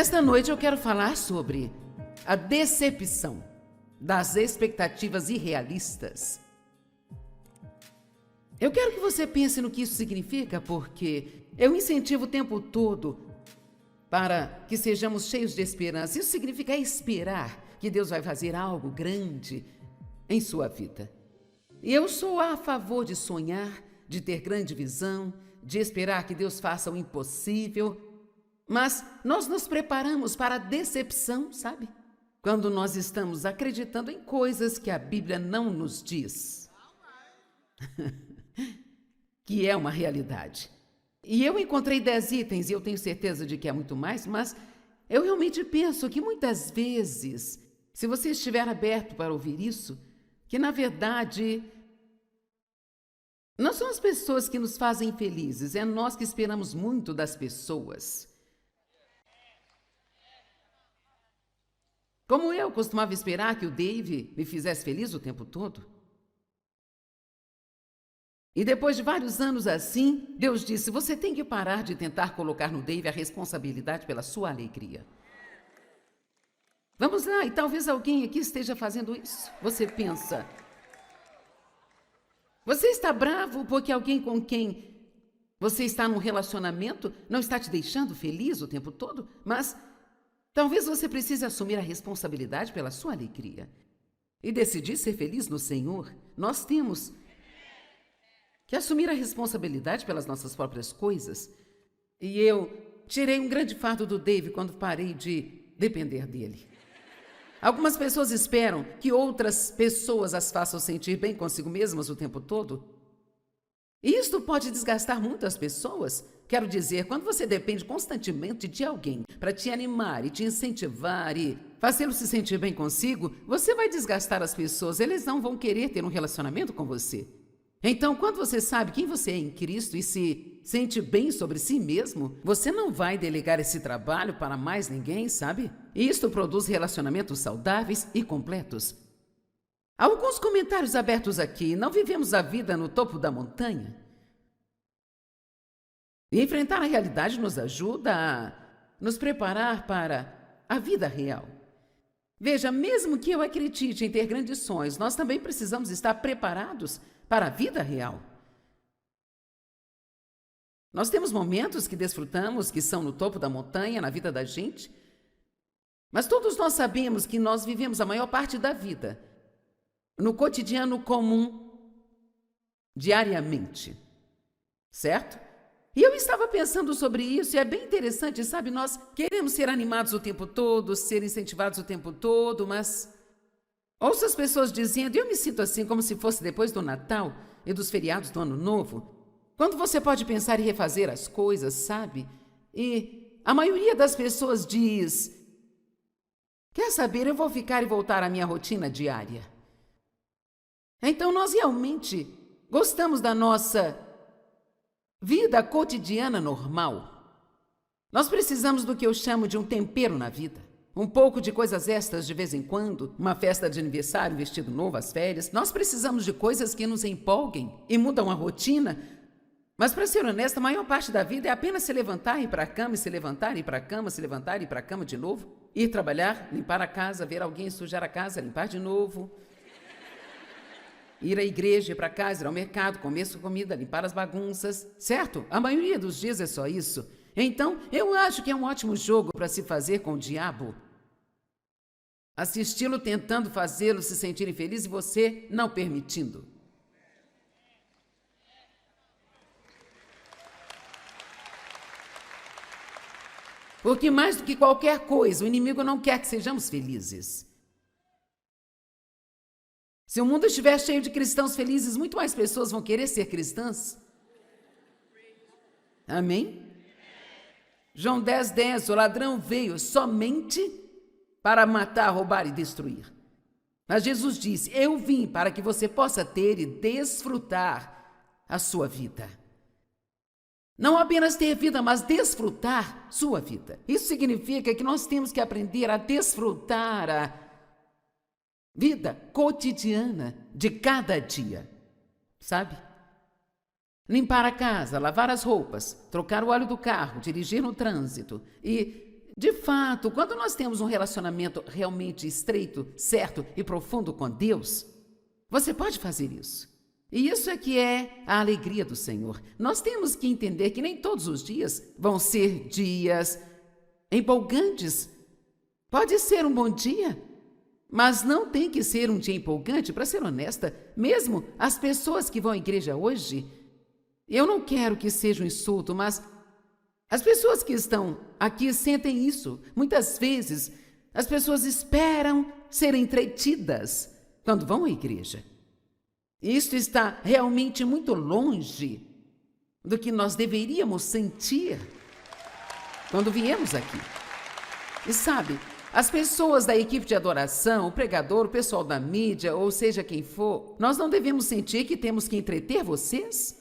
Nesta noite eu quero falar sobre a decepção das expectativas irrealistas. Eu quero que você pense no que isso significa, porque eu incentivo o tempo todo para que sejamos cheios de esperança. Isso significa esperar que Deus vai fazer algo grande em sua vida. E eu sou a favor de sonhar, de ter grande visão, de esperar que Deus faça o impossível. Mas nós nos preparamos para a decepção, sabe? Quando nós estamos acreditando em coisas que a Bíblia não nos diz. Que é uma realidade. E eu encontrei 10 itens e eu tenho certeza de que é muito mais, mas eu realmente penso que muitas vezes, se você estiver aberto para ouvir isso, que na verdade não são as pessoas que nos fazem felizes, é nós que esperamos muito das pessoas. Como eu costumava esperar que o Dave me fizesse feliz o tempo todo. E depois de vários anos assim, Deus disse, você tem que parar de tentar colocar no Dave a responsabilidade pela sua alegria. Vamos lá, e talvez alguém aqui esteja fazendo isso. Você pensa, você está bravo porque alguém com quem você está num relacionamento não está te deixando feliz o tempo todo? Mas talvez você precise assumir a responsabilidade pela sua alegria e decidir ser feliz no Senhor. Nós temos que assumir a responsabilidade pelas nossas próprias coisas. E eu tirei um grande fardo do Dave quando parei de depender dele. Algumas pessoas esperam que outras pessoas as façam sentir bem consigo mesmas o tempo todo. E isto pode desgastar muito as pessoas. Quero dizer, quando você depende constantemente de alguém para te animar e te incentivar e fazê-lo se sentir bem consigo, você vai desgastar as pessoas. Eles não vão querer ter um relacionamento com você. Então, quando você sabe quem você é em Cristo e se sente bem sobre si mesmo, você não vai delegar esse trabalho para mais ninguém, sabe? E isto produz relacionamentos saudáveis e completos. Alguns comentários abertos aqui. Não vivemos a vida no topo da montanha? E enfrentar a realidade nos ajuda a nos preparar para a vida real. Veja, mesmo que eu acredite em ter grandes sonhos, nós também precisamos estar preparados para a vida real. Nós temos momentos que desfrutamos, que são no topo da montanha, na vida da gente, mas todos nós sabemos que nós vivemos a maior parte da vida no cotidiano comum, diariamente, certo? E eu estava pensando sobre isso e é bem interessante, sabe? Nós queremos ser animados o tempo todo, ser incentivados o tempo todo, mas ouço as pessoas dizendo, eu me sinto assim como se fosse depois do Natal e dos feriados do Ano Novo, quando você pode pensar em refazer as coisas, sabe? E a maioria das pessoas diz, quer saber, eu vou ficar e voltar à minha rotina diária. Então nós realmente gostamos da nossa vida cotidiana normal. Nós precisamos do que eu chamo de um tempero na vida. Um pouco de coisas extras de vez em quando, uma festa de aniversário, um vestido novo, as férias. Nós precisamos de coisas que nos empolguem e mudam a rotina. Mas, para ser honesta, a maior parte da vida é apenas se levantar e ir para a cama, e se levantar e ir para a cama, se levantar e ir para a cama de novo, ir trabalhar, limpar a casa, ver alguém sujar a casa, limpar de novo, ir à igreja, ir para casa, ir ao mercado, comer sua comida, limpar as bagunças, certo? A maioria dos dias é só isso. Então, eu acho que é um ótimo jogo para se fazer com o diabo. Assisti-lo tentando fazê-lo se sentir infeliz e você não permitindo. Porque mais do que qualquer coisa, o inimigo não quer que sejamos felizes. Se o mundo estiver cheio de cristãos felizes, muito mais pessoas vão querer ser cristãs. Amém? João 10:10, o ladrão veio somente para matar, roubar e destruir. Mas Jesus disse, eu vim para que você possa ter e desfrutar a sua vida. Não apenas ter vida, mas desfrutar sua vida. Isso significa que nós temos que aprender a desfrutar a vida cotidiana de cada dia, sabe? Limpar a casa, lavar as roupas, trocar o óleo do carro, dirigir no trânsito. E De fato, quando nós temos um relacionamento realmente estreito, certo e profundo com Deus, você pode fazer isso. E isso é que é a alegria do Senhor. Nós temos que entender que nem todos os dias vão ser dias empolgantes. Pode ser um bom dia, mas não tem que ser um dia empolgante. Para ser honesta, mesmo as pessoas que vão à igreja hoje, eu não quero que seja um insulto, mas as pessoas que estão aqui sentem isso. Muitas vezes, as pessoas esperam ser entretidas quando vão à igreja. Isto está realmente muito longe do que nós deveríamos sentir quando viemos aqui. E sabe, as pessoas da equipe de adoração, o pregador, o pessoal da mídia, ou seja quem for, nós não devemos sentir que temos que entreter vocês?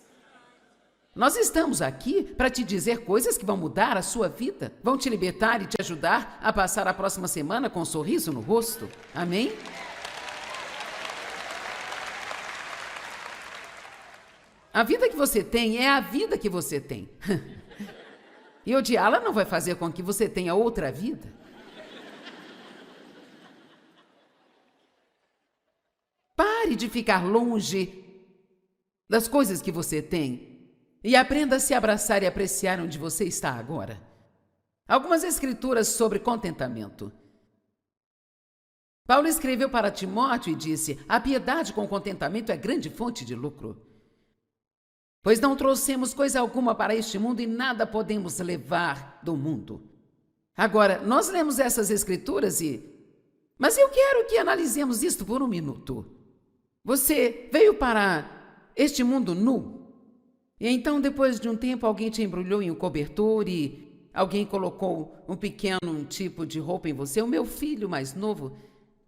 Nós estamos aqui para te dizer coisas que vão mudar a sua vida, vão te libertar e te ajudar a passar a próxima semana com um sorriso no rosto. Amém? A vida que você tem é a vida que você tem. E odiá-la não vai fazer com que você tenha outra vida. Pare de ficar longe das coisas que você tem e aprenda a se abraçar e apreciar onde você está agora. Algumas escrituras sobre contentamento. Paulo escreveu para Timóteo e disse: a piedade com contentamento é grande fonte de lucro. Pois não trouxemos coisa alguma para este mundo e nada podemos levar do mundo. Agora, nós lemos essas escrituras mas eu quero que analisemos isto por um minuto. Você veio para este mundo nu, e então depois de um tempo alguém te embrulhou em um cobertor e alguém colocou um pequeno tipo de roupa em você. O meu filho mais novo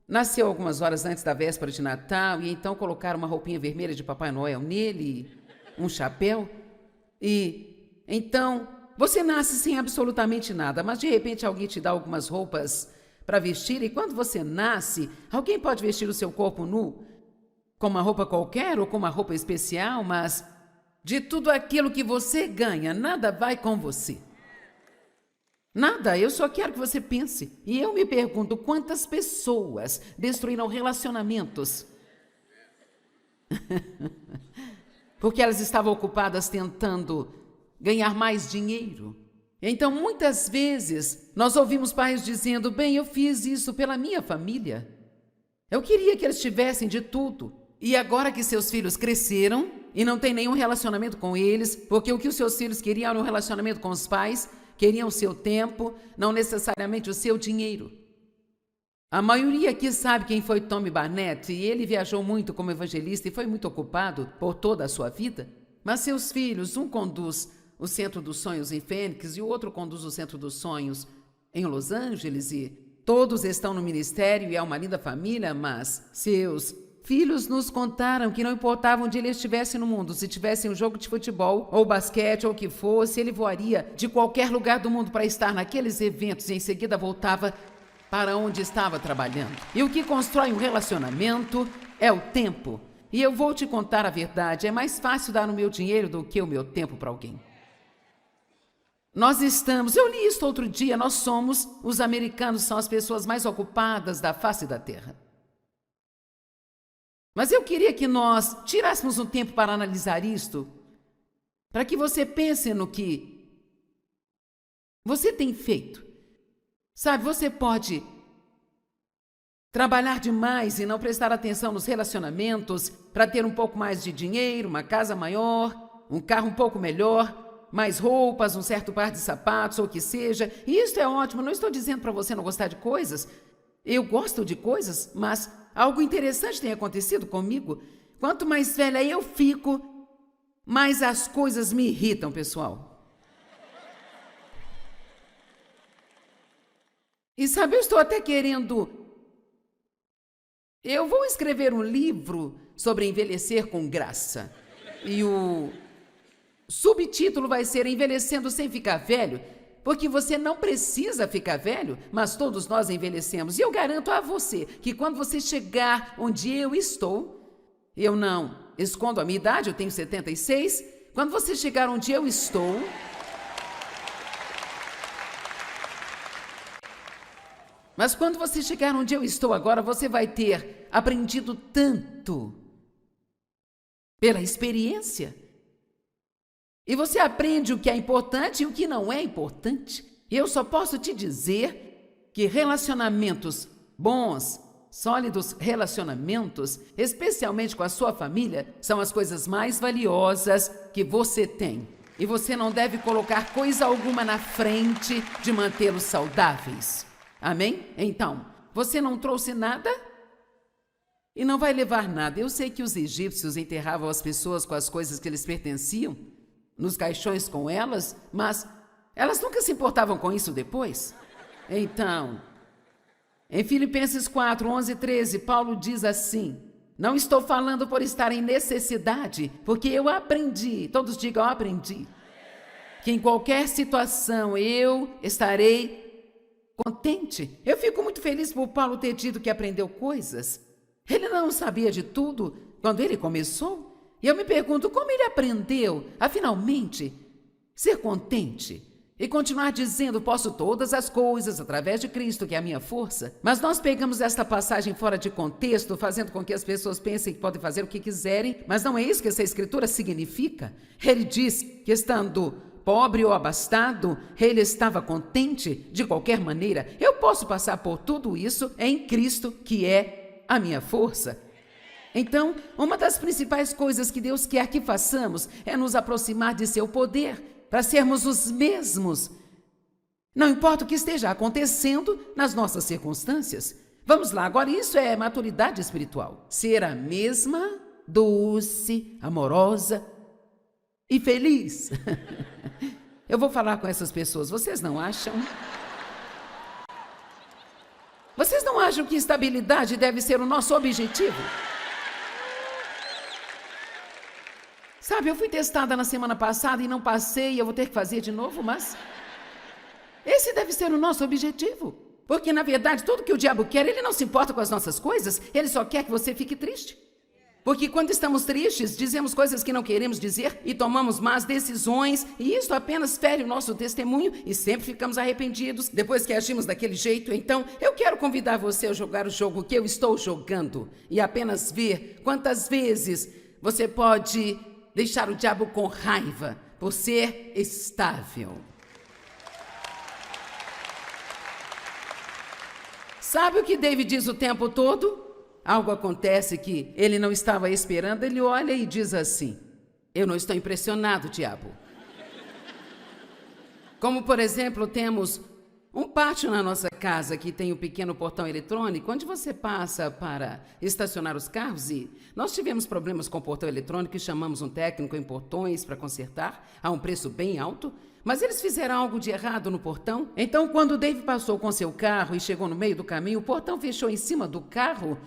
nasceu algumas horas antes da véspera de Natal e então colocaram uma roupinha vermelha de Papai Noel nele, um chapéu, e então você nasce sem absolutamente nada, mas de repente alguém te dá algumas roupas para vestir, e quando você nasce, alguém pode vestir o seu corpo nu com uma roupa qualquer ou com uma roupa especial, mas de tudo aquilo que você ganha, nada vai com você. Nada, eu só quero que você pense. E eu me pergunto quantas pessoas destruíram relacionamentos porque elas estavam ocupadas tentando ganhar mais dinheiro. Então, muitas vezes, nós ouvimos pais dizendo: bem, eu fiz isso pela minha família. Eu queria que eles tivessem de tudo. E agora que seus filhos cresceram e não tem nenhum relacionamento com eles, porque o que os seus filhos queriam era um relacionamento com os pais, queriam o seu tempo, não necessariamente o seu dinheiro. A maioria aqui sabe quem foi Tony Barnett, e ele viajou muito como evangelista e foi muito ocupado por toda a sua vida. Mas seus filhos, um conduz o Centro dos Sonhos em Fênix e o outro conduz o Centro dos Sonhos em Los Angeles, e todos estão no ministério e é uma linda família, mas seus filhos nos contaram que não importava onde ele estivesse no mundo, se tivesse um jogo de futebol ou basquete ou o que fosse, ele voaria de qualquer lugar do mundo para estar naqueles eventos e em seguida voltava para onde estava trabalhando. E o que constrói um relacionamento é o tempo. E eu vou te contar a verdade, é mais fácil dar o meu dinheiro do que o meu tempo para alguém. Eu li isso outro dia, os americanos são as pessoas mais ocupadas da face da terra. Mas eu queria que nós tirássemos um tempo para analisar isto, para que você pense no que você tem feito. Sabe, você pode trabalhar demais e não prestar atenção nos relacionamentos para ter um pouco mais de dinheiro, uma casa maior, um carro um pouco melhor, mais roupas, um certo par de sapatos ou o que seja. E isso é ótimo, não estou dizendo para você não gostar de coisas. Eu gosto de coisas, mas algo interessante tem acontecido comigo. Quanto mais velha eu fico, mais as coisas me irritam, pessoal. E sabe, eu estou até querendo... Eu vou escrever um livro sobre envelhecer com graça. E o subtítulo vai ser Envelhecendo Sem Ficar Velho, porque você não precisa ficar velho, mas todos nós envelhecemos. E eu garanto a você que quando você chegar onde eu estou, eu não escondo a minha idade, eu tenho 76, quando você chegar onde eu estou... Mas quando você chegar onde eu estou agora, você vai ter aprendido tanto pela experiência. E você aprende o que é importante e o que não é importante. E eu só posso te dizer que relacionamentos bons, sólidos relacionamentos, especialmente com a sua família, são as coisas mais valiosas que você tem. E você não deve colocar coisa alguma na frente de mantê-los saudáveis. Amém? Então, você não trouxe nada e não vai levar nada. Eu sei que os egípcios enterravam as pessoas com as coisas que lhes pertenciam, nos caixões com elas, mas elas nunca se importavam com isso depois. Então, em Filipenses 4, 11 e 13, Paulo diz assim: não estou falando por estar em necessidade, porque eu aprendi, todos digam, eu aprendi, que em qualquer situação eu estarei contente. Eu fico muito feliz por Paulo ter dito que aprendeu coisas. Ele não sabia de tudo quando ele começou. E eu me pergunto como ele aprendeu a finalmente ser contente e continuar dizendo: posso todas as coisas através de Cristo, que é a minha força. Mas nós pegamos esta passagem fora de contexto, fazendo com que as pessoas pensem que podem fazer o que quiserem, mas não é isso que essa escritura significa. Ele diz que estando pobre ou abastado, ele estava contente de qualquer maneira. Eu posso passar por tudo isso em Cristo, que é a minha força. Então, uma das principais coisas que Deus quer que façamos é nos aproximar de seu poder, para sermos os mesmos. Não importa o que esteja acontecendo nas nossas circunstâncias. Vamos lá, agora isso é maturidade espiritual. Ser a mesma, doce, amorosa e feliz. Eu vou falar com essas pessoas, vocês não acham? Vocês não acham que estabilidade deve ser o nosso objetivo? Sabe, eu fui testada na semana passada e não passei, eu vou ter que fazer de novo, mas esse deve ser o nosso objetivo. Porque, na verdade, tudo que o diabo quer, ele não se importa com as nossas coisas, ele só quer que você fique triste. Porque quando estamos tristes, dizemos coisas que não queremos dizer e tomamos más decisões, e isso apenas fere o nosso testemunho e sempre ficamos arrependidos depois que agimos daquele jeito. Então, eu quero convidar você a jogar o jogo que eu estou jogando e apenas ver quantas vezes você pode deixar o diabo com raiva por ser estável. Sabe o que David diz o tempo todo? Algo acontece que ele não estava esperando, ele olha e diz assim: eu não estou impressionado, diabo. Como, por exemplo, temos um pátio na nossa casa que tem um pequeno portão eletrônico, onde você passa para estacionar os carros, e nós tivemos problemas com o portão eletrônico e chamamos um técnico em portões para consertar, a um preço bem alto, mas eles fizeram algo de errado no portão. Então, quando o Dave passou com seu carro e chegou no meio do caminho, o portão fechou em cima do carro.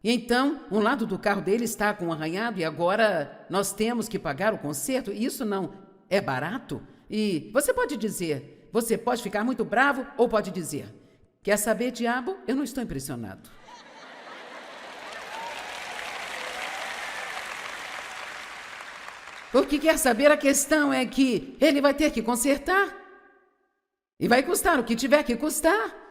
E então, um lado do carro dele está com um arranhado e agora nós temos que pagar o conserto. E isso não é barato. E você pode dizer, você pode ficar muito bravo ou pode dizer: quer saber, diabo? Eu não estou impressionado. Porque quer saber, a questão é que ele vai ter que consertar. E vai custar o que tiver que custar.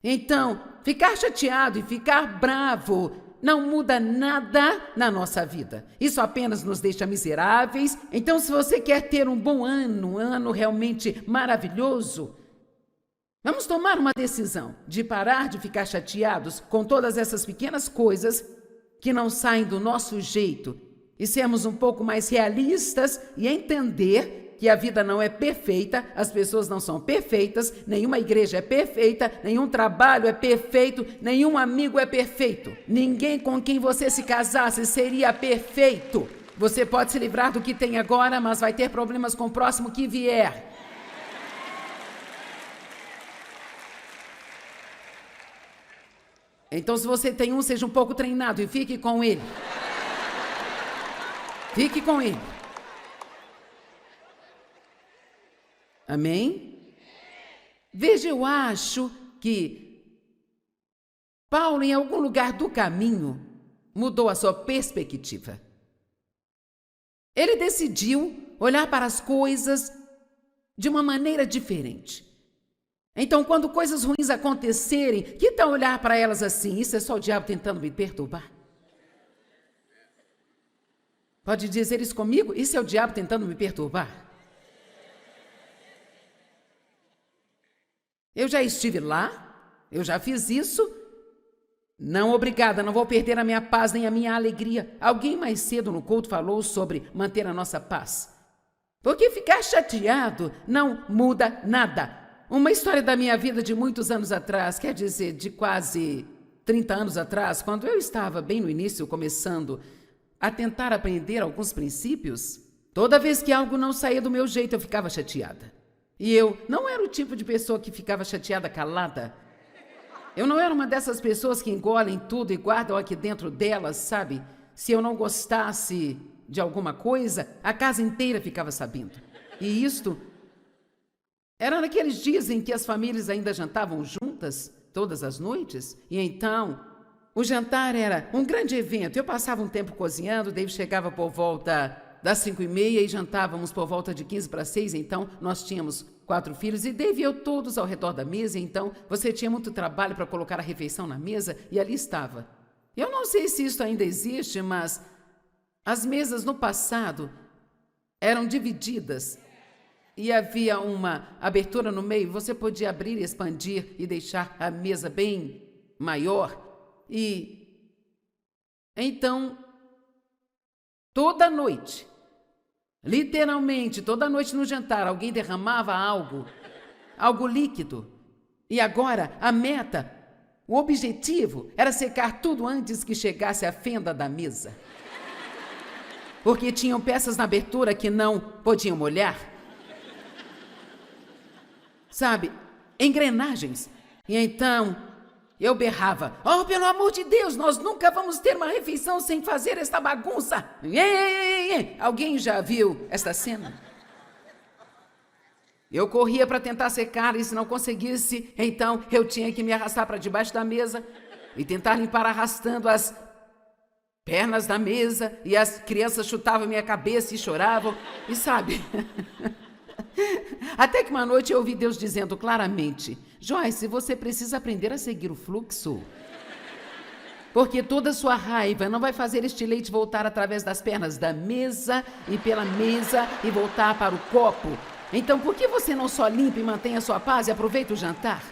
Então, ficar chateado e ficar bravo não muda nada na nossa vida. Isso apenas nos deixa miseráveis. Então, se você quer ter um bom ano, um ano realmente maravilhoso, vamos tomar uma decisão de parar de ficar chateados com todas essas pequenas coisas que não saem do nosso jeito e sermos um pouco mais realistas e entender que a vida não é perfeita, as pessoas não são perfeitas, nenhuma igreja é perfeita, nenhum trabalho é perfeito, nenhum amigo é perfeito. Ninguém com quem você se casasse seria perfeito. Você pode se livrar do que tem agora, mas vai ter problemas com o próximo que vier. Então, se você tem um, seja um pouco treinado e fique com ele. Fique com ele. Amém? Veja, eu acho que Paulo, em algum lugar do caminho, mudou a sua perspectiva. Ele decidiu olhar para as coisas de uma maneira diferente. Então, quando coisas ruins acontecerem, que tal olhar para elas assim? Isso é só o diabo tentando me perturbar? Pode dizer isso comigo? Isso é o diabo tentando me perturbar? Eu já estive lá, eu já fiz isso. Não, obrigada, não vou perder a minha paz nem a minha alegria. Alguém mais cedo no culto falou sobre manter a nossa paz. Porque ficar chateado não muda nada. Uma história da minha vida de muitos anos atrás, quer dizer, de quase 30 anos atrás, quando eu estava bem no início, começando a tentar aprender alguns princípios, toda vez que algo não saía do meu jeito, eu ficava chateada. E eu não era o tipo de pessoa que ficava chateada calada. Eu não era uma dessas pessoas que engolem tudo e guardam aqui dentro delas, sabe? Se eu não gostasse de alguma coisa, a casa inteira ficava sabendo. E isto era naqueles dias em que as famílias ainda jantavam juntas, todas as noites, e então o jantar era um grande evento. Eu passava um tempo cozinhando, Dave chegava por volta das 5h30 e jantávamos por volta de 15 para 6, então nós tínhamos 4 filhos, e Dave e eu todos ao redor da mesa, então você tinha muito trabalho para colocar a refeição na mesa, e ali estava. Eu não sei se isso ainda existe, mas as mesas no passado eram divididas e havia uma abertura no meio, você podia abrir e expandir e deixar a mesa bem maior. E então, toda noite, literalmente toda noite no jantar, alguém derramava algo líquido. E agora a meta, o objetivo era secar tudo antes que chegasse à fenda da mesa. Porque tinham peças na abertura que não podiam molhar. Sabe, engrenagens. E então eu berrava: oh, pelo amor de Deus, nós nunca vamos ter uma refeição sem fazer esta bagunça. Alguém já viu esta cena? Eu corria para tentar secar, e se não conseguisse, então eu tinha que me arrastar para debaixo da mesa e tentar limpar arrastando as pernas da mesa, e as crianças chutavam minha cabeça e choravam, e sabe... Até que uma noite eu ouvi Deus dizendo claramente: Joyce, você precisa aprender a seguir o fluxo. Porque toda sua raiva não vai fazer este leite voltar através das pernas da mesa e pela mesa e voltar para o copo. Então por que você não só limpa e mantém a sua paz e aproveita o jantar?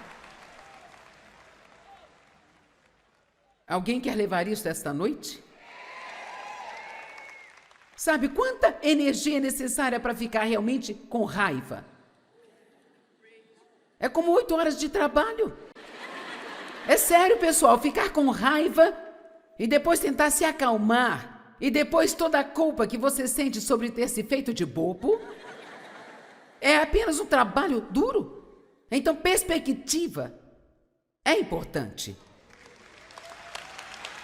Alguém quer levar isso esta noite? Sabe quanta energia é necessária para ficar realmente com raiva? É como 8 horas de trabalho. É sério, pessoal, ficar com raiva e depois tentar se acalmar, e depois toda a culpa que você sente sobre ter se feito de bobo, é apenas um trabalho duro. Então, perspectiva é importante.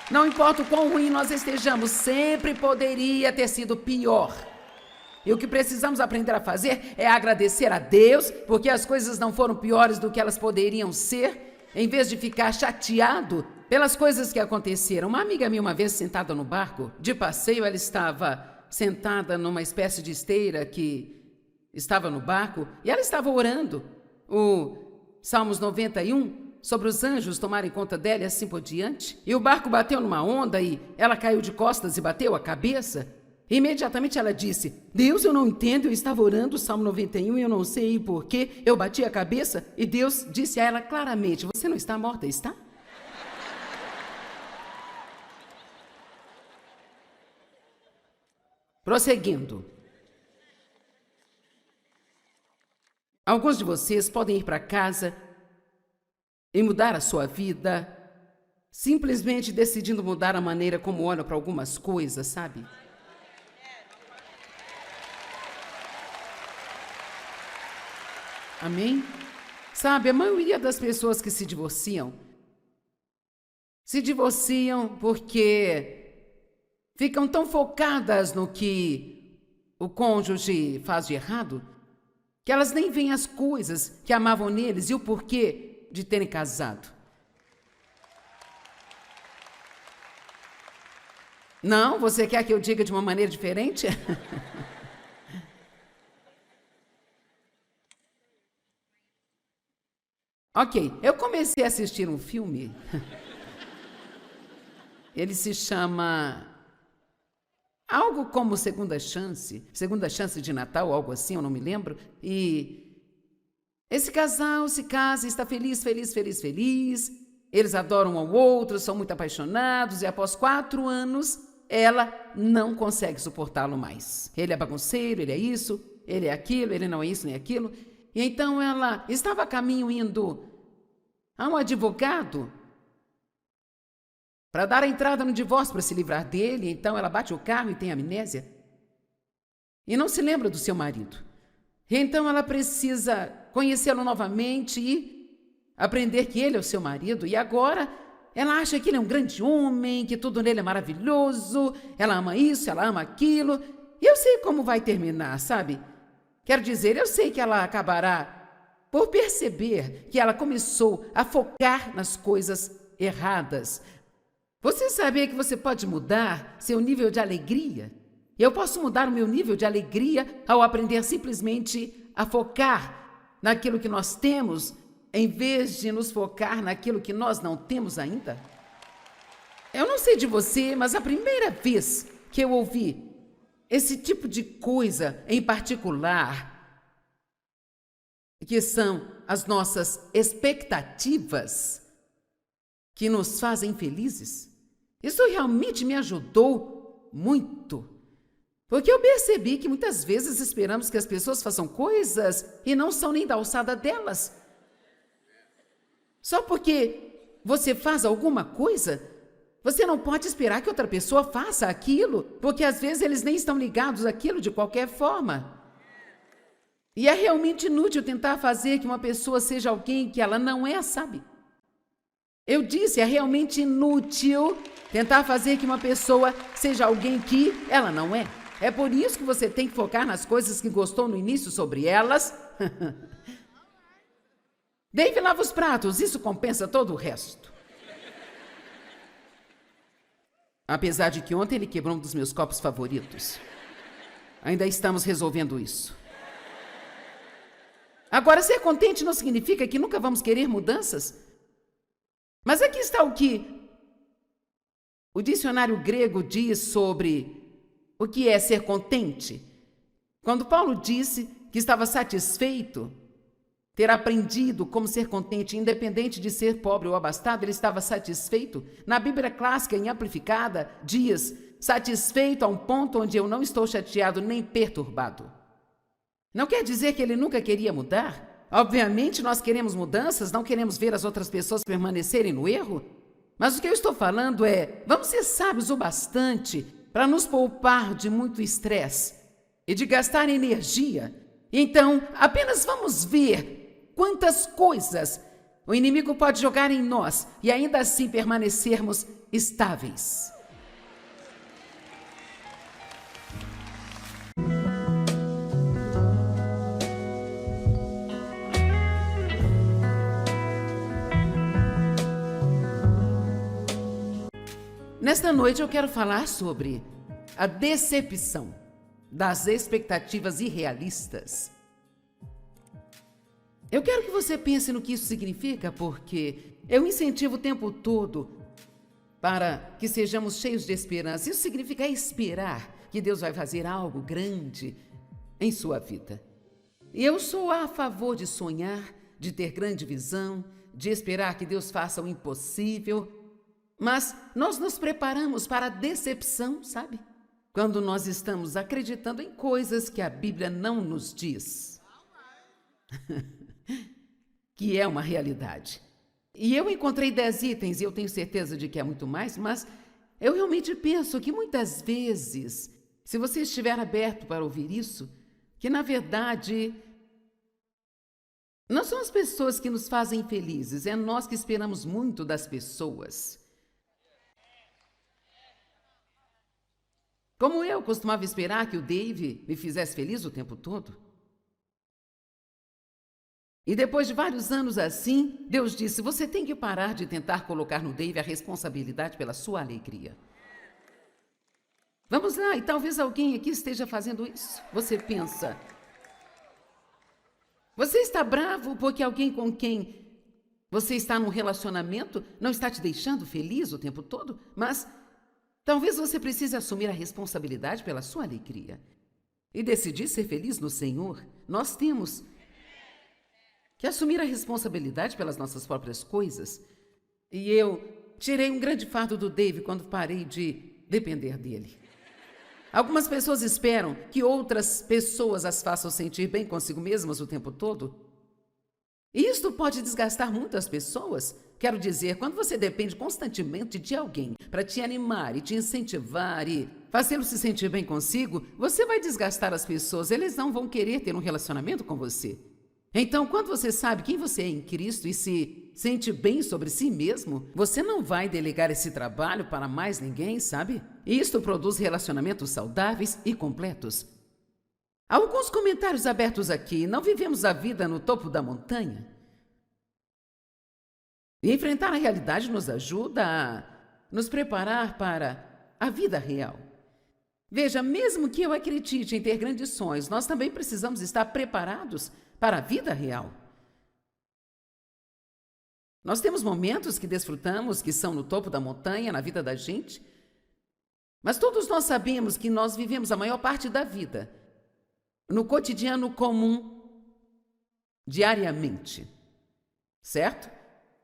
Não importa o quão ruim nós estejamos, sempre poderia ter sido pior. E o que precisamos aprender a fazer é agradecer a Deus, porque as coisas não foram piores do que elas poderiam ser, em vez de ficar chateado pelas coisas que aconteceram. Uma amiga minha, uma vez sentada no barco, de passeio, ela estava sentada numa espécie de esteira que estava no barco, e ela estava orando o Salmos 91, sobre os anjos tomarem conta dela e assim por diante. E o barco bateu numa onda e ela caiu de costas e bateu a cabeça. Imediatamente ela disse: Deus, eu não entendo, eu estava orando o Salmo 91 e eu não sei por que eu bati a cabeça. E Deus disse a ela claramente: você não está morta, está? Prosseguindo. Alguns de vocês podem ir para casa e mudar a sua vida, simplesmente decidindo mudar a maneira como olham para algumas coisas, sabe? Amém? Sabe, a maioria das pessoas que se divorciam porque ficam tão focadas no que o cônjuge faz de errado, que elas nem veem as coisas que amavam neles e o porquê de terem casado. Não? Você quer que eu diga de uma maneira diferente? Ok, eu comecei a assistir um filme. Ele se chama algo como Segunda Chance de Natal, algo assim, eu não me lembro. E esse casal se casa, está feliz, feliz, feliz, feliz. Eles adoram um ao outro, são muito apaixonados e após 4 anos, ela não consegue suportá-lo mais. Ele é bagunceiro, ele é isso, ele é aquilo, ele não é isso nem aquilo. E então ela estava a caminho indo a um advogado para dar a entrada no divórcio, para se livrar dele. Então ela bate o carro e tem amnésia. E não se lembra do seu marido. E então ela precisa conhecê-lo novamente e aprender que ele é o seu marido. E agora ela acha que ele é um grande homem, que tudo nele é maravilhoso. Ela ama isso, ela ama aquilo. E eu sei como vai terminar, sabe? Quero dizer, eu sei que ela acabará por perceber que ela começou a focar nas coisas erradas. Você sabia que você pode mudar seu nível de alegria? Eu posso mudar o meu nível de alegria ao aprender simplesmente a focar naquilo que nós temos, em vez de nos focar naquilo que nós não temos ainda? Eu não sei de você, mas a primeira vez que eu ouvi esse tipo de coisa em particular, que são as nossas expectativas que nos fazem felizes, isso realmente me ajudou muito. Porque eu percebi que muitas vezes esperamos que as pessoas façam coisas e não são nem da alçada delas. Só porque você faz alguma coisa, você não pode esperar que outra pessoa faça aquilo, porque às vezes eles nem estão ligados àquilo de qualquer forma. E é realmente inútil tentar fazer que uma pessoa seja alguém que ela não é, sabe? Eu disse, é realmente inútil tentar fazer que uma pessoa seja alguém que ela não é. É por isso que você tem que focar nas coisas que gostou no início sobre elas. Dave lava os pratos, isso compensa todo o resto. Apesar de que ontem ele quebrou um dos meus copos favoritos. Ainda estamos resolvendo isso. Agora, ser contente não significa que nunca vamos querer mudanças. Mas aqui está o que o dicionário grego diz sobre o que é ser contente. Quando Paulo disse que estava satisfeito, ter aprendido como ser contente, independente de ser pobre ou abastado, ele estava satisfeito. Na Bíblia clássica, em amplificada, diz: satisfeito a um ponto onde eu não estou chateado nem perturbado. Não quer dizer que ele nunca queria mudar. Obviamente, nós queremos mudanças, não queremos ver as outras pessoas permanecerem no erro. Mas o que eu estou falando é, vamos ser sábios o bastante para nos poupar de muito estresse e de gastar energia. Então, apenas vamos ver quantas coisas o inimigo pode jogar em nós e ainda assim permanecermos estáveis. Nesta noite eu quero falar sobre a decepção das expectativas irrealistas. Eu quero que você pense no que isso significa, porque eu incentivo o tempo todo para que sejamos cheios de esperança. Isso significa esperar que Deus vai fazer algo grande em sua vida. E eu sou a favor de sonhar, de ter grande visão, de esperar que Deus faça o impossível. Mas nós nos preparamos para a decepção, sabe? Quando nós estamos acreditando em coisas que a Bíblia não nos diz. Que é uma realidade. E eu encontrei 10 itens, e eu tenho certeza de que é muito mais, mas eu realmente penso que muitas vezes, se você estiver aberto para ouvir isso, que na verdade não são as pessoas que nos fazem felizes, é nós que esperamos muito das pessoas. Como eu costumava esperar que o Dave me fizesse feliz o tempo todo. E depois de vários anos assim, Deus disse, você tem que parar de tentar colocar no Dave a responsabilidade pela sua alegria. Vamos lá, e talvez alguém aqui esteja fazendo isso. Você pensa, você está bravo porque alguém com quem Você está num relacionamento, não está te deixando feliz o tempo todo, mas talvez você precise assumir a responsabilidade pela sua alegria e decidir ser feliz no Senhor. Nós temos que assumir a responsabilidade pelas nossas próprias coisas. E eu tirei um grande fardo do Dave quando parei de depender dele. Algumas pessoas esperam que outras pessoas as façam sentir bem consigo mesmas o tempo todo. E isto pode desgastar muitas pessoas. Quero dizer, quando você depende constantemente de alguém para te animar e te incentivar e fazê-lo se sentir bem consigo, você vai desgastar as pessoas. Eles não vão querer ter um relacionamento com você. Então, quando você sabe quem você é em Cristo e se sente bem sobre si mesmo, você não vai delegar esse trabalho para mais ninguém, sabe? E isto produz relacionamentos saudáveis e completos. Alguns comentários abertos aqui. Não vivemos a vida no topo da montanha? E enfrentar a realidade nos ajuda a nos preparar para a vida real. Veja, mesmo que eu acredite em ter grandes sonhos, nós também precisamos estar preparados para a vida real. Nós temos momentos que desfrutamos, que são no topo da montanha, na vida da gente, mas todos nós sabemos que nós vivemos a maior parte da vida no cotidiano comum, diariamente, certo?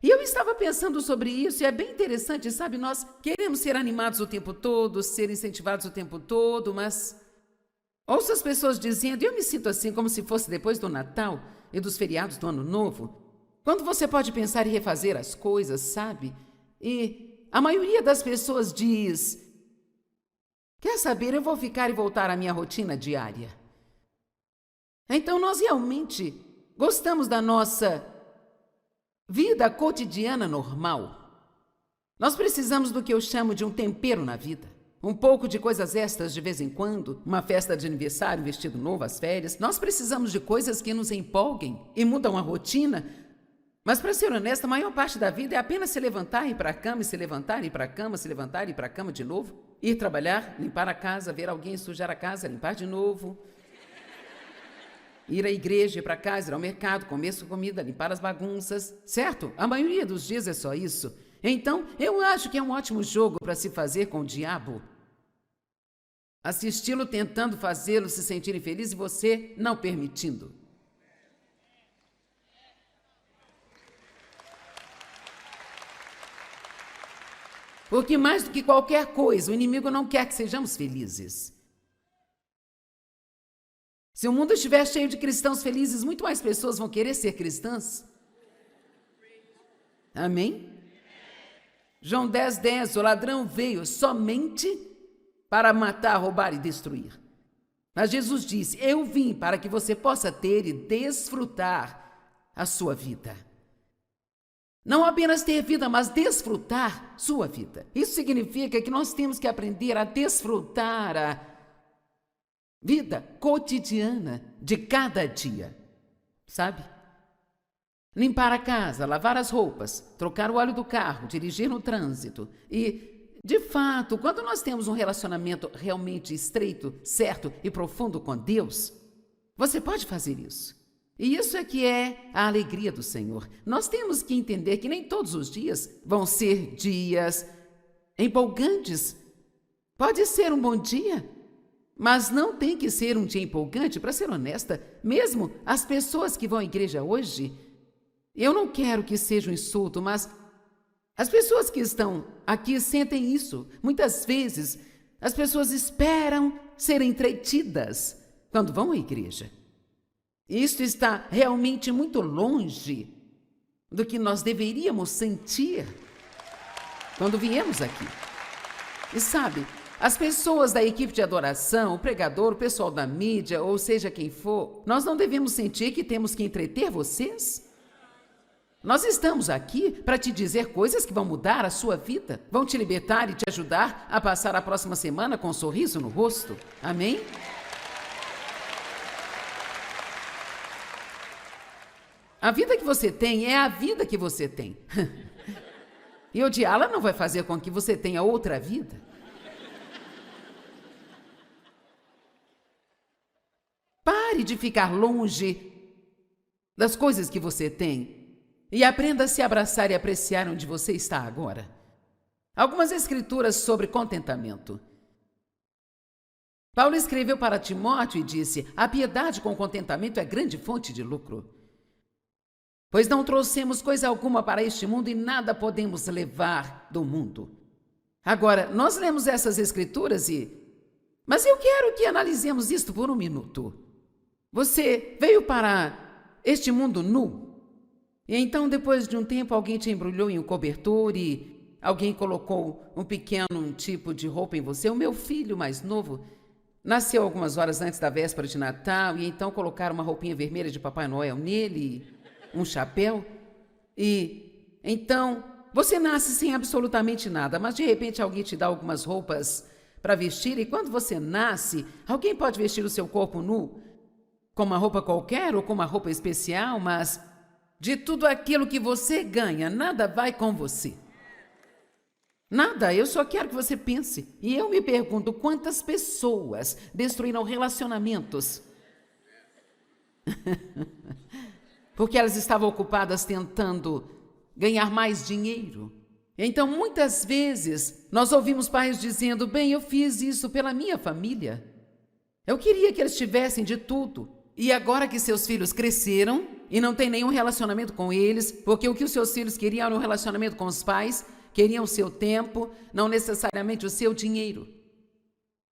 E eu estava pensando sobre isso e é bem interessante, sabe? Nós queremos ser animados o tempo todo, ser incentivados o tempo todo, mas ouço as pessoas dizendo, eu me sinto assim como se fosse depois do Natal e dos feriados do Ano Novo, quando você pode pensar em refazer as coisas, sabe? E a maioria das pessoas diz, quer saber, eu vou ficar e voltar à minha rotina diária. Então nós realmente gostamos da nossa vida cotidiana normal. Nós precisamos do que eu chamo de um tempero na vida. Um pouco de coisas extras de vez em quando, uma festa de aniversário, um vestido novo, as férias. Nós precisamos de coisas que nos empolguem e mudam a rotina. Mas, para ser honesta, a maior parte da vida é apenas se levantar e ir para a cama, e se levantar e ir para a cama, se levantar e ir para a cama de novo, ir trabalhar, limpar a casa, ver alguém sujar a casa, limpar de novo, ir à igreja, ir para casa, ir ao mercado, comer sua comida, limpar as bagunças, certo? A maioria dos dias é só isso. Então, eu acho que é um ótimo jogo para se fazer com o diabo. Assisti-lo tentando fazê-lo se sentir infeliz e você não permitindo. Porque mais do que qualquer coisa, o inimigo não quer que sejamos felizes. Se o mundo estiver cheio de cristãos felizes, muito mais pessoas vão querer ser cristãs. Amém? João 10:10, o ladrão veio somente para matar, roubar e destruir. Mas Jesus disse, eu vim para que você possa ter e desfrutar a sua vida. Não apenas ter vida, mas desfrutar sua vida. Isso significa que nós temos que aprender a desfrutar a vida cotidiana de cada dia, sabe? Limpar a casa, lavar as roupas, trocar o óleo do carro, dirigir no trânsito. E, de fato, quando nós temos um relacionamento realmente estreito, certo e profundo com Deus, você pode fazer isso. E isso é que é a alegria do Senhor. Nós temos que entender que nem todos os dias vão ser dias empolgantes. Pode ser um bom dia, mas não tem que ser um dia empolgante. Para ser honesta, mesmo as pessoas que vão à igreja hoje, eu não quero que seja um insulto, mas as pessoas que estão aqui sentem isso. Muitas vezes, as pessoas esperam serem entretidas quando vão à igreja. Isto está realmente muito longe do que nós deveríamos sentir quando viemos aqui. E sabe, as pessoas da equipe de adoração, o pregador, o pessoal da mídia, ou seja quem for, nós não devemos sentir que temos que entreter vocês? Nós estamos aqui para te dizer coisas que vão mudar a sua vida, vão te libertar e te ajudar a passar a próxima semana com um sorriso no rosto. Amém? A vida que você tem é a vida que você tem. E odiá-la não vai fazer com que você tenha outra vida. Pare de ficar longe das coisas que você tem E aprenda a se abraçar e apreciar onde você está agora. Algumas escrituras sobre contentamento. Paulo escreveu para Timóteo e disse: a piedade com contentamento é grande fonte de lucro. Pois não trouxemos coisa alguma para este mundo e nada podemos levar do mundo. Agora, nós lemos essas escrituras mas eu quero que analisemos isto por um minuto. Você veio para este mundo nu. E então, depois de um tempo, alguém te embrulhou em um cobertor e alguém colocou um pequeno tipo de roupa em você. O meu filho mais novo nasceu algumas horas antes da véspera de Natal e então colocaram uma roupinha vermelha de Papai Noel nele, um chapéu. E então, você nasce sem absolutamente nada, mas de repente alguém te dá algumas roupas para vestir e quando você nasce, alguém pode vestir o seu corpo nu com uma roupa qualquer ou com uma roupa especial, mas de tudo aquilo que você ganha, nada vai com você. Nada, eu só quero que você pense. E eu me pergunto quantas pessoas destruíram relacionamentos porque elas estavam ocupadas tentando ganhar mais dinheiro. Então, muitas vezes, nós ouvimos pais dizendo: bem, eu fiz isso pela minha família. Eu queria que eles tivessem de tudo. E agora que seus filhos cresceram e não tem nenhum relacionamento com eles, porque o que os seus filhos queriam era um relacionamento com os pais, queriam o seu tempo, não necessariamente o seu dinheiro.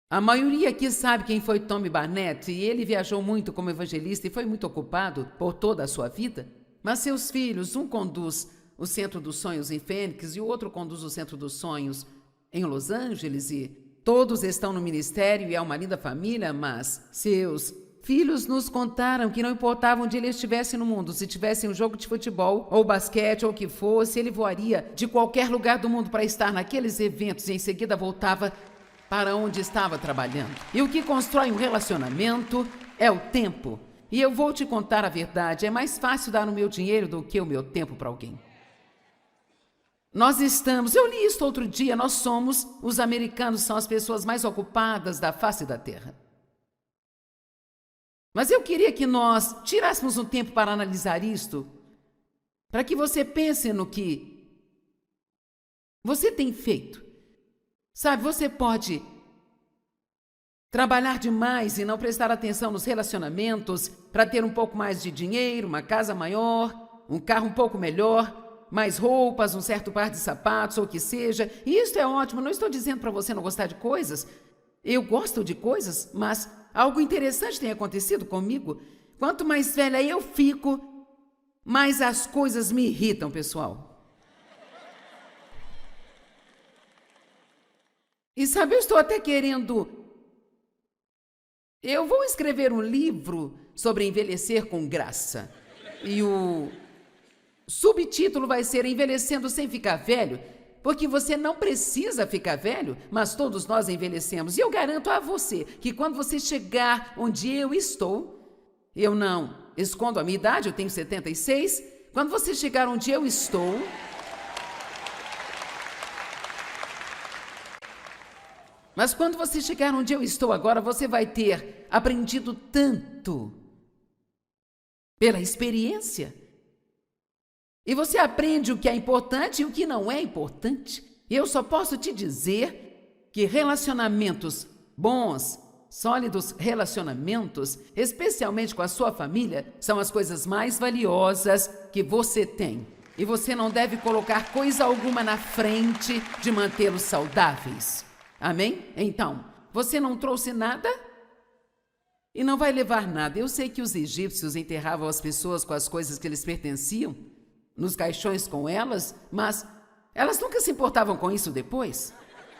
A maioria aqui sabe quem foi Tony Barnett, e ele viajou muito como evangelista e foi muito ocupado por toda a sua vida. Mas seus filhos, um conduz o Centro dos Sonhos em Fênix e o outro conduz o Centro dos Sonhos em Los Angeles, e todos estão no ministério e é uma linda família, mas seus filhos nos contaram que não importava onde ele estivesse no mundo, se tivesse um jogo de futebol ou basquete ou o que fosse, ele voaria de qualquer lugar do mundo para estar naqueles eventos e em seguida voltava para onde estava trabalhando. E o que constrói um relacionamento é o tempo. E eu vou te contar a verdade, é mais fácil dar o meu dinheiro do que o meu tempo para alguém. Eu li isso outro dia, os americanos são as pessoas mais ocupadas da face da terra. Mas eu queria que nós tirássemos um tempo para analisar isto, para que você pense no que você tem feito. Sabe, você pode trabalhar demais e não prestar atenção nos relacionamentos para ter um pouco mais de dinheiro, uma casa maior, um carro um pouco melhor, mais roupas, um certo par de sapatos ou o que seja. E isso é ótimo, não estou dizendo para você não gostar de coisas. Eu gosto de coisas, mas algo interessante tem acontecido comigo. Quanto mais velha eu fico, mais as coisas me irritam, pessoal. E sabe, eu estou até querendo... Eu vou escrever um livro sobre envelhecer com graça. E o subtítulo vai ser Envelhecendo Sem Ficar Velho, porque você não precisa ficar velho, mas todos nós envelhecemos. E eu garanto a você que quando você chegar onde eu estou, eu não escondo a minha idade, eu tenho 76, quando você chegar onde eu estou... Mas quando você chegar onde eu estou agora, você vai ter aprendido tanto pela experiência. E você aprende o que é importante e o que não é importante. E eu só posso te dizer que relacionamentos bons, sólidos relacionamentos, especialmente com a sua família, são as coisas mais valiosas que você tem. E você não deve colocar coisa alguma na frente de mantê-los saudáveis. Amém? Então, você não trouxe nada e não vai levar nada. Eu sei que os egípcios enterravam as pessoas com as coisas que lhes pertenciam, nos caixões com elas, mas elas nunca se importavam com isso depois.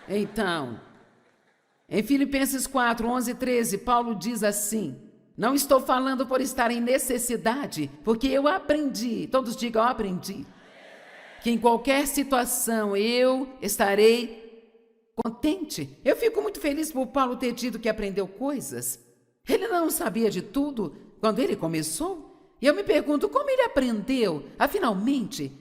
Então, em Filipenses 4, 11 e 13, Paulo diz assim: não estou falando por estar em necessidade, porque eu aprendi, todos digam, eu aprendi, que em qualquer situação eu estarei contente. Eu fico muito feliz por Paulo ter dito que aprendeu coisas. Ele não sabia de tudo quando ele começou. E eu me pergunto como ele aprendeu a finalmente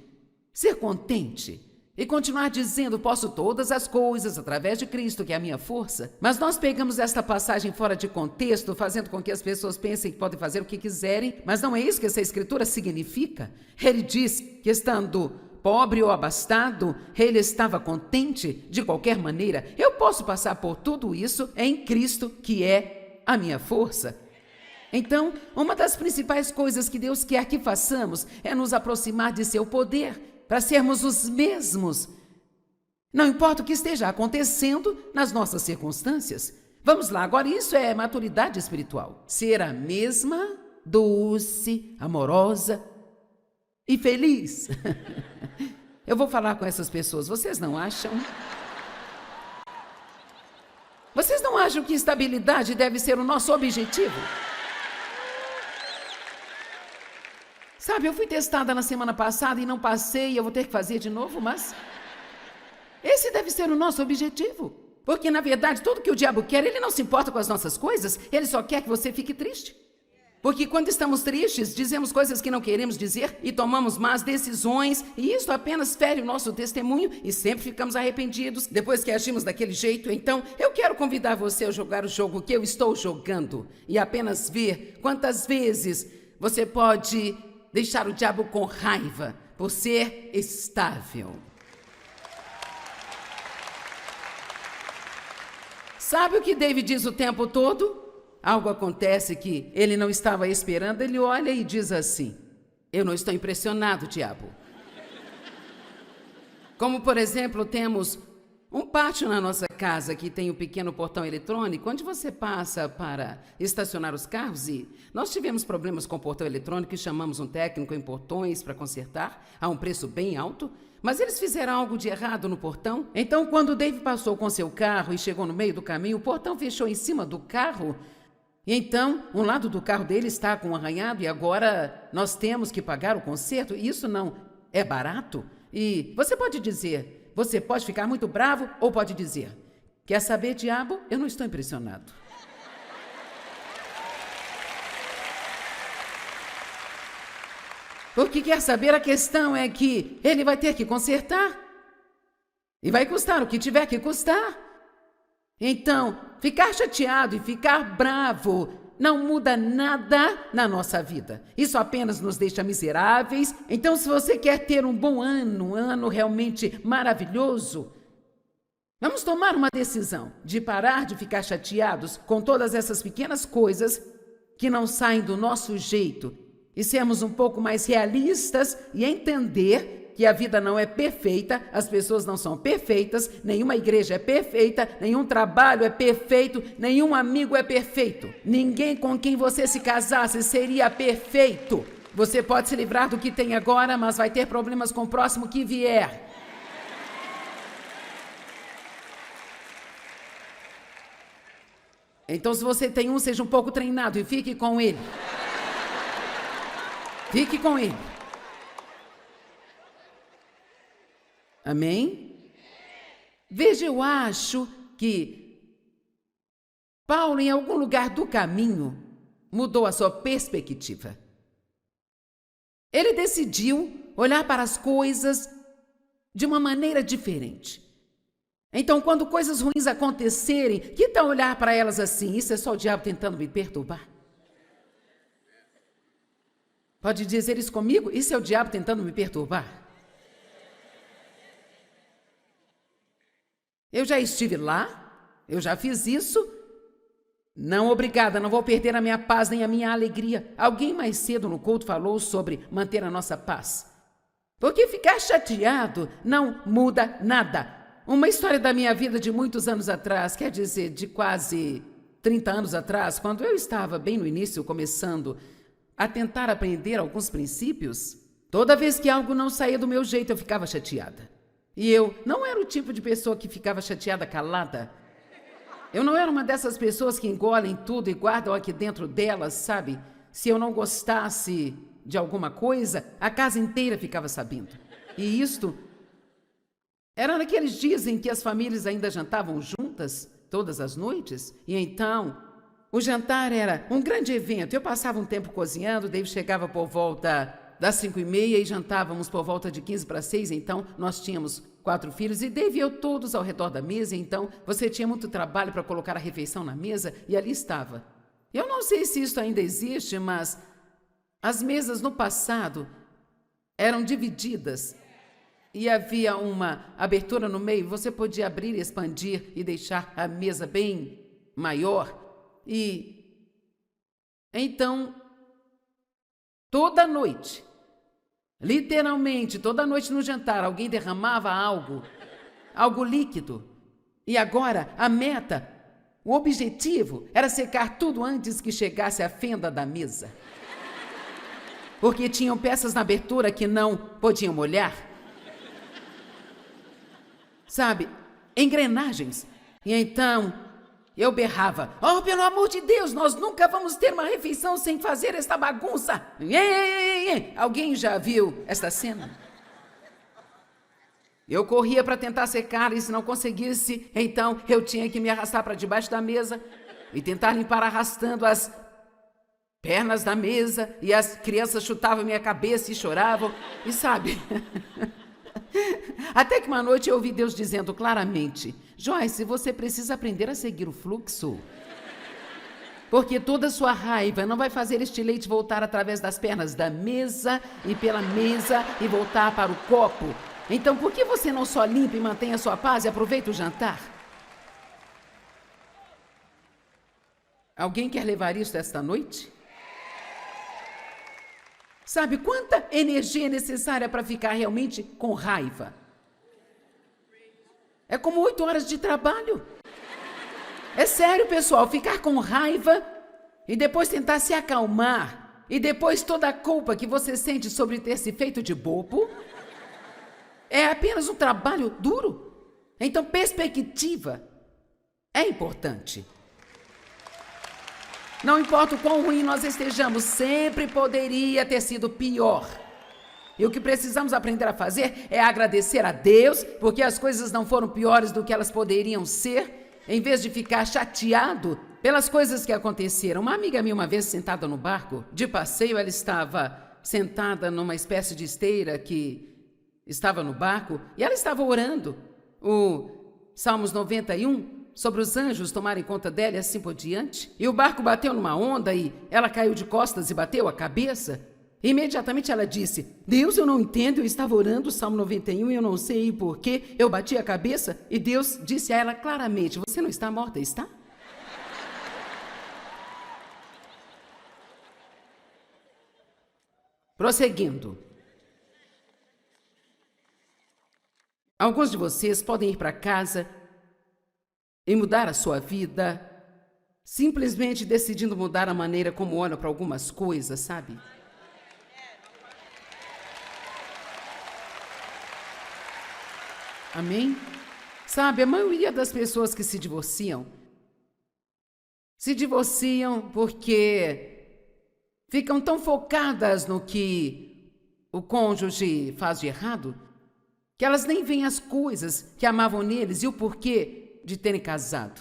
ser contente. e continuar dizendo: posso todas as coisas através de Cristo, que é a minha força. Mas nós pegamos esta passagem fora de contexto, fazendo com que as pessoas pensem que podem fazer o que quiserem, mas não é isso que essa escritura significa. Ele diz que, estando pobre ou abastado, ele estava contente de qualquer maneira. Eu posso passar por tudo isso em Cristo, que é a minha força. Então, uma das principais coisas que Deus quer que façamos é nos aproximar de seu poder, para sermos os mesmos. Não importa o que esteja acontecendo nas nossas circunstâncias. Vamos lá, agora isso é maturidade espiritual. Ser a mesma, doce, amorosa e feliz. Eu vou falar com essas pessoas, vocês não acham? Vocês não acham que estabilidade deve ser o nosso objetivo? Sabe, eu fui testada na semana passada e não passei, eu vou ter que fazer de novo, mas esse deve ser o nosso objetivo. Porque, na verdade, tudo que o diabo quer, ele não se importa com as nossas coisas, ele só quer que você fique triste. Porque quando estamos tristes, dizemos coisas que não queremos dizer e tomamos más decisões, e isso apenas fere o nosso testemunho e sempre ficamos arrependidos depois que agimos daquele jeito. Então, eu quero convidar você a jogar o jogo que eu estou jogando e apenas ver quantas vezes você pode deixar o diabo com raiva por ser estável. Sabe o que David diz o tempo todo? Algo acontece que ele não estava esperando, ele olha e diz assim: eu não estou impressionado, diabo. Como, por exemplo, temos um pátio na nossa casa que tem um pequeno portão eletrônico, onde você passa para estacionar os carros, e nós tivemos problemas com o portão eletrônico e chamamos um técnico em portões para consertar, a um preço bem alto, mas eles fizeram algo de errado no portão. Então, quando o Dave passou com seu carro e chegou no meio do caminho, o portão fechou em cima do carro, e então um lado do carro dele está com um arranhado e agora nós temos que pagar o conserto, e isso não é barato. E você pode dizer... Você pode ficar muito bravo ou pode dizer: quer saber, diabo? Eu não estou impressionado. Porque quer saber, a questão é que ele vai ter que consertar. E vai custar o que tiver que custar. Então, ficar chateado e ficar bravo não muda nada na nossa vida. Isso apenas nos deixa miseráveis. Então, se você quer ter um bom ano, um ano realmente maravilhoso, vamos tomar uma decisão de parar de ficar chateados com todas essas pequenas coisas que não saem do nosso jeito e sermos um pouco mais realistas e entender que a vida não é perfeita, as pessoas não são perfeitas, nenhuma igreja é perfeita, nenhum trabalho é perfeito, nenhum amigo é perfeito. Ninguém com quem você se casasse seria perfeito. Você pode se livrar do que tem agora, mas vai ter problemas com o próximo que vier. Então, se você tem um, seja um pouco treinado e fique com ele. Fique com ele. Amém? Veja, eu acho que Paulo, em algum lugar do caminho, mudou a sua perspectiva. Ele decidiu olhar para as coisas de uma maneira diferente. Então, quando coisas ruins acontecerem, que tal olhar para elas assim? Isso é só o diabo tentando me perturbar. Pode dizer isso comigo? Isso é o diabo tentando me perturbar. Eu já estive lá, eu já fiz isso. Não, obrigada, não vou perder a minha paz nem a minha alegria. Alguém mais cedo no culto falou sobre manter a nossa paz. Porque ficar chateado não muda nada. Uma história da minha vida de muitos anos atrás, quer dizer, de quase 30 anos atrás, quando eu estava bem no início, começando a tentar aprender alguns princípios, toda vez que algo não saía do meu jeito, eu ficava chateada. E eu não era o tipo de pessoa que ficava chateada calada. Eu não era uma dessas pessoas que engolem tudo e guardam aqui dentro delas, sabe? Se eu não gostasse de alguma coisa, a casa inteira ficava sabendo. E isto era naqueles dias em que as famílias ainda jantavam juntas, todas as noites. E então, o jantar era um grande evento. Eu passava um tempo cozinhando, David chegava por volta das 5h30 e jantávamos por volta de 5:45, então nós tínhamos 4 filhos, e Dave e eu todos ao redor da mesa. Então você tinha muito trabalho para colocar a refeição na mesa, e ali estava. Eu não sei se isso ainda existe, mas as mesas no passado eram divididas e havia uma abertura no meio. Você podia abrir, expandir e deixar a mesa bem maior. E então, toda noite, literalmente toda noite no jantar, alguém derramava algo líquido. E agora a meta, o objetivo era secar tudo antes que chegasse à fenda da mesa. Porque tinham peças na abertura que não podiam molhar. Sabe, engrenagens. E então eu berrava: oh, pelo amor de Deus, nós nunca vamos ter uma refeição sem fazer esta bagunça. Alguém já viu esta cena? Eu corria para tentar secar, e se não conseguisse, então eu tinha que me arrastar para debaixo da mesa e tentar limpar arrastando as pernas da mesa, e as crianças chutavam minha cabeça e choravam, e sabe... Até que uma noite eu ouvi Deus dizendo claramente: Joyce, você precisa aprender a seguir o fluxo. Porque toda sua raiva não vai fazer este leite voltar através das pernas da mesa e pela mesa e voltar para o copo. Então por que você não só limpa e mantém a sua paz e aproveita o jantar? Alguém quer levar isso esta noite? Sabe quanta energia é necessária para ficar realmente com raiva? É como 8 horas de trabalho. É sério, pessoal, ficar com raiva e depois tentar se acalmar, e depois toda a culpa que você sente sobre ter se feito de bobo, é apenas um trabalho duro. Então, perspectiva é importante. Não importa o quão ruim nós estejamos, sempre poderia ter sido pior. E o que precisamos aprender a fazer é agradecer a Deus, porque as coisas não foram piores do que elas poderiam ser, em vez de ficar chateado pelas coisas que aconteceram. Uma amiga minha, uma vez sentada no barco, de passeio, ela estava sentada numa espécie de esteira que estava no barco, e ela estava orando o Salmos 91, sobre os anjos tomarem conta dela e assim por diante. E o barco bateu numa onda e ela caiu de costas e bateu a cabeça. E imediatamente ela disse: Deus, eu não entendo, eu estava orando o Salmo 91 e eu não sei por que eu bati a cabeça. E Deus disse a ela claramente: você não está morta, está? Prosseguindo. Alguns de vocês podem ir para casa e mudar a sua vida, simplesmente decidindo mudar a maneira como olham para algumas coisas, sabe? Amém? Sabe, a maioria das pessoas que se divorciam porque ficam tão focadas no que o cônjuge faz de errado, que elas nem veem as coisas que amavam neles e o porquê de terem casado.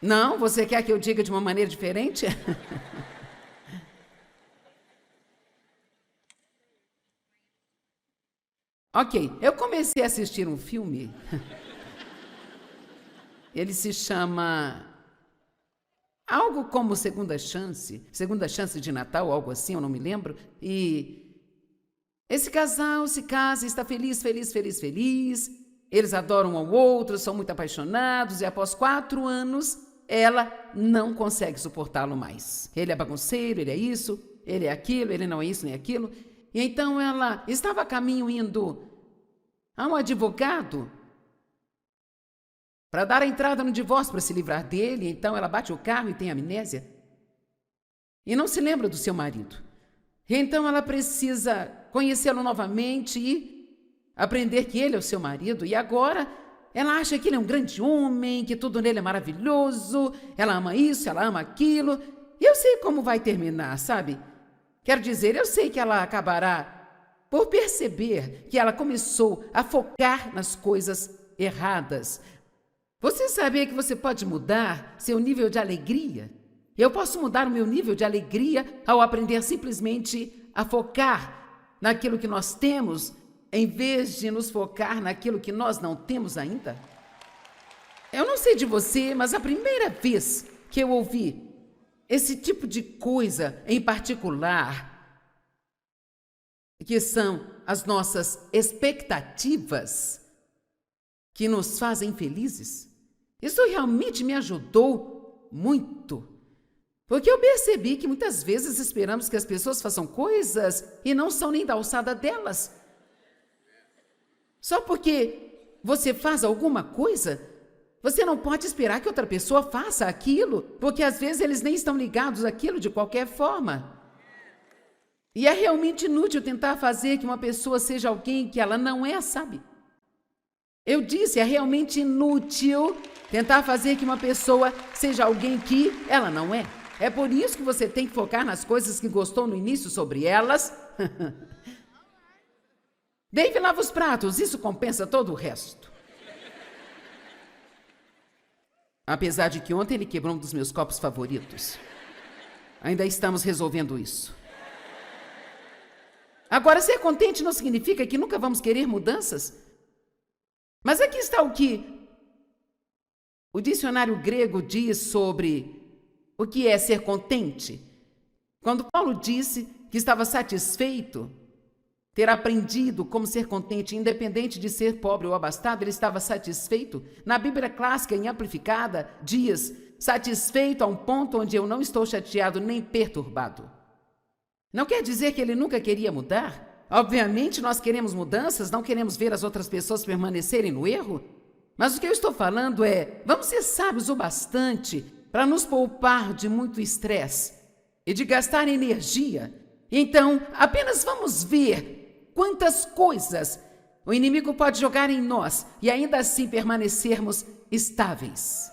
Não? Você quer que eu diga de uma maneira diferente? Ok, eu comecei a assistir um filme. Ele se chama algo como Segunda Chance de Natal, algo assim, eu não me lembro. E esse casal se casa, está feliz. Eles adoram um ao outro, são muito apaixonados, e após 4 anos, ela não consegue suportá-lo mais. Ele é bagunceiro, ele é isso, ele é aquilo, ele não é isso nem aquilo. E então ela estava a caminho indo a um advogado para dar a entrada no divórcio, para se livrar dele. Então ela bate o carro e tem amnésia. E não se lembra do seu marido. E então ela precisa conhecê-lo novamente e aprender que ele é o seu marido. E agora ela acha que ele é um grande homem, que tudo nele é maravilhoso. Ela ama isso, ela ama aquilo. E eu sei como vai terminar, sabe? Quero dizer, eu sei que ela acabará por perceber que ela começou a focar nas coisas erradas. Você sabia que você pode mudar seu nível de alegria? Eu posso mudar o meu nível de alegria ao aprender simplesmente a focar naquilo que nós temos, em vez de nos focar naquilo que nós não temos ainda? Eu não sei de você, mas a primeira vez que eu ouvi esse tipo de coisa em particular, que são as nossas expectativas que nos fazem felizes, isso realmente me ajudou muito. Porque eu percebi que muitas vezes esperamos que as pessoas façam coisas e não são nem da alçada delas. Só porque você faz alguma coisa, você não pode esperar que outra pessoa faça aquilo, porque às vezes eles nem estão ligados àquilo de qualquer forma. E é realmente inútil tentar fazer que uma pessoa seja alguém que ela não é, sabe? Eu disse, é realmente inútil tentar fazer que uma pessoa seja alguém que ela não é. É por isso que você tem que focar nas coisas que gostou no início sobre elas. Dave lava os pratos, isso compensa todo o resto. Apesar de que ontem ele quebrou um dos meus copos favoritos. Ainda estamos resolvendo isso. Agora, ser contente não significa que nunca vamos querer mudanças. Mas aqui está o que o dicionário grego diz sobre o que é ser contente. Quando Paulo disse que estava satisfeito, ter aprendido como ser contente, independente de ser pobre ou abastado, ele estava satisfeito. Na Bíblia clássica, em amplificada, diz: satisfeito a um ponto onde eu não estou chateado nem perturbado. Não quer dizer que ele nunca queria mudar. Obviamente, nós queremos mudanças, não queremos ver as outras pessoas permanecerem no erro. Mas o que eu estou falando é, vamos ser sábios o bastante para nos poupar de muito estresse e de gastar energia. Então, apenas vamos ver quantas coisas o inimigo pode jogar em nós e ainda assim permanecermos estáveis.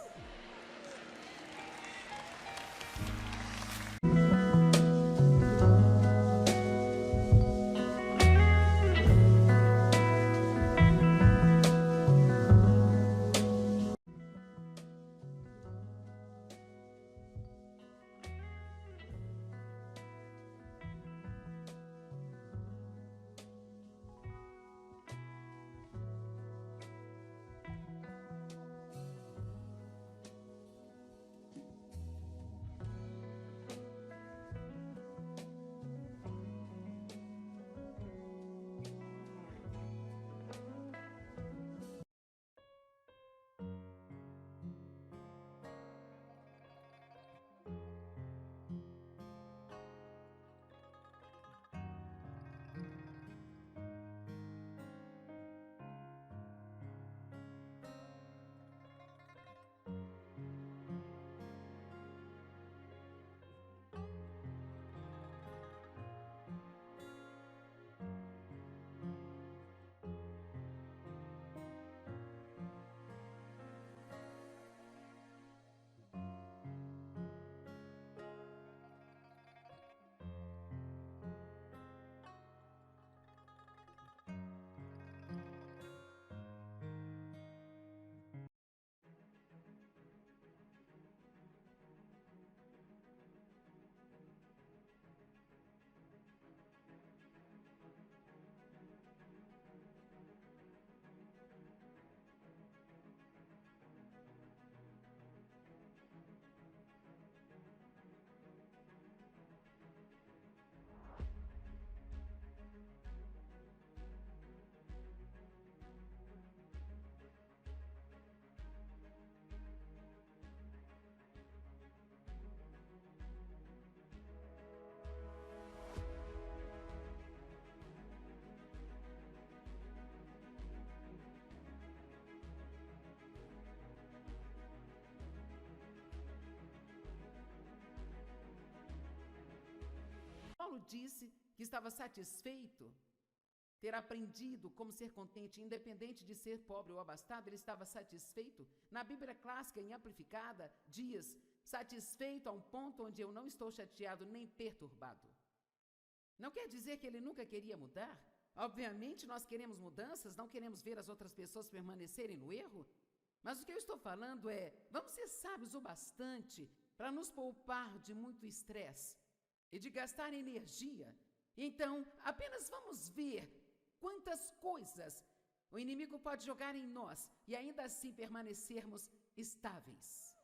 Paulo disse que estava satisfeito, ter aprendido como ser contente, independente de ser pobre ou abastado, ele estava satisfeito. Na Bíblia clássica, em amplificada, diz: satisfeito a um ponto onde eu não estou chateado nem perturbado. Não quer dizer que ele nunca queria mudar. Obviamente, nós queremos mudanças, não queremos ver as outras pessoas permanecerem no erro. Mas o que eu estou falando é, vamos ser sábios o bastante para nos poupar de muito estresse e de gastar energia. Então, apenas vamos ver quantas coisas o inimigo pode jogar em nós e ainda assim permanecermos estáveis.